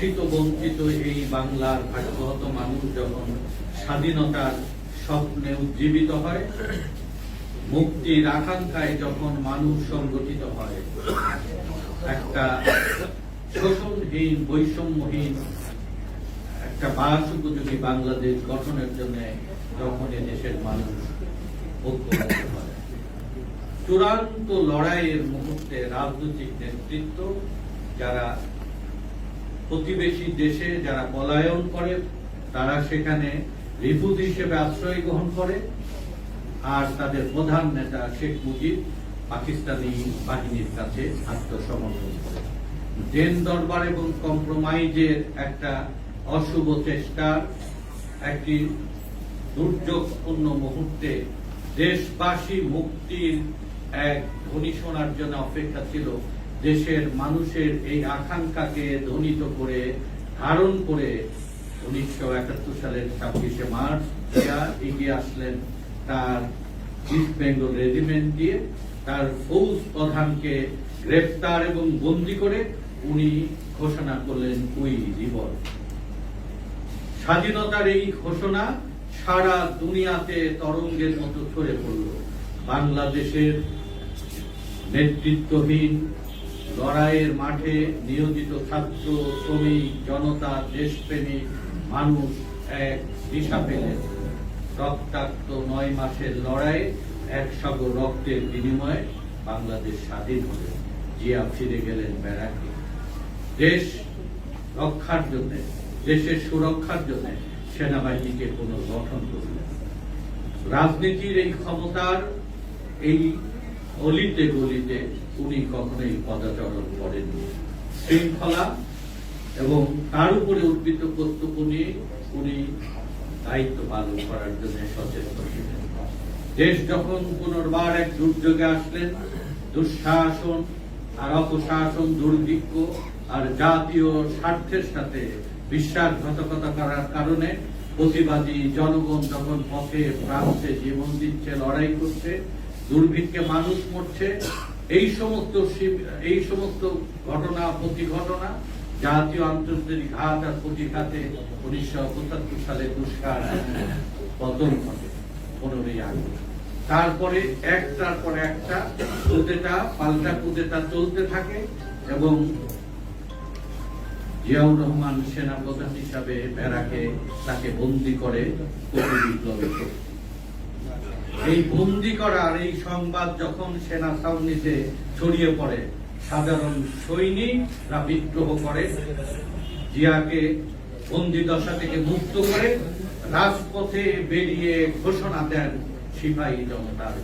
শোষিত বঞ্চিত এই বাংলার ভাগ্যহত মানুষ যখন স্বাধীনতার স্বপ্নে উজ্জীবিত হয়, মুক্তির আকাঙ্ক্ষায় যখন মানুষ সংগঠিত হয়, একটা শোষণহীন বৈষম্যহীন একটা বাস উপযোগী বাংলাদেশ গঠনের জন্য যখন দেশের মানুষ ঐক্যবদ্ধ হয়, চূড়ান্ত লড়াইয়ের মুহূর্তে রাজনৈতিক নেতৃত্ব যারা প্রতিবেশী দেশে যারা পলায়ন করে, তারা সেখানে রিফিউজি হিসেবে আশ্রয় গ্রহণ করে, আর তাদের প্রধান নেতা শেখ মুজিব পাকিস্তানি বাহিনীর কাছে আত্মসমর্পণ করে। দেন দরবার এবং কম্প্রোমাইজের একটা অশুভ চেষ্টা একটি দুর্যোগপূর্ণ মুহূর্তে দেশবাসী মুক্তির এক ধ্বনি শোনার জন্য অপেক্ষা ছিল। দেশের মানুষের এই আকাঙ্ক্ষাকে ধ্বনিত করে ধারণ করে 1971 সালের 26শে মার্চ জিয়া এগিয়ে আসলেন তার ইস্ট বেঙ্গল রেজিমেন্ট দিয়ে। তার ফৌজ প্রধানকে গ্রেফতার এবং বন্দী করে উনি ঘোষণা করলেন উই রিভল্ট। স্বাধীনতার এই ঘোষণা সারা দুনিয়াতে তরঙ্গের মতো ছড়ে পড়ল। বাংলাদেশের নেতৃত্বহীন লড়াইয়ের মাঠে নিয়োজিত ছাত্র, শ্রমিক, জনতা, দেশপ্রেমিক মানুষ এক দিশা পেলেন। রক্তাক্ত 9 মাসের লড়াই, এক সাগর রক্তের বিনিময়ে বাংলাদেশ স্বাধীন হল। জিয়া ফিরে গেলেন ব্যারাকে। দেশ রক্ষার জন্য, দেশের সুরক্ষার জন্য সেনাবাহিনীকে পুনর্গঠন করলেন। রাজনীতির এই ক্ষমতার এই অলিতে গলিতে উনি কখনোই পদাচরণ করেননি। শৃঙ্খলা এবং তার উপরে উদ্বৃত্ত কর্তব্য নিয়ে উনি দায়িত্ব পালন করার জন্য সচেষ্ট ছিলেন। দেশ যখন পুনর্বার এক দুর্যোগে আসলেন, দুঃশাসন আর অপশাসন, দুর্ভিক্ষ আর জাতীয় স্বার্থের সাথে বিশ্বাসঘাতকতা করার কারণে প্রতিবাদী জনগণ যখন পথে প্রান্তে জীবন দিচ্ছে, লড়াই করছে, দুর্ভিক্ষে মানুষ মরছে, এই সমস্ত ঘটনা প্রতিঘটনা, জাতীয় আন্তর্জাতিক ঘাত আর প্রতিঘাতে 1975 সালে দুষ্কার পতন ঘটে 15ই আগস্ট। তারপরে একটার পর একটা কুদেটা পাল্টা কুদেটা চলতে থাকে এবং জিয়াউর রহমান সেনাপ্রধান হিসাবে ব্যারাকে তাকে বন্দী করে বিপ্লবে। এই বন্দী করার এই সংবাদ যখন সেনা ছাউনিতে ছড়িয়ে পড়ে, সাধারণ সৈনিকরা বিদ্রোহ করে, জিয়াকে বন্দী দশা থেকে মুক্ত করে রাজপথে বেরিয়ে ঘোষণা দেন সিপাহী জনতার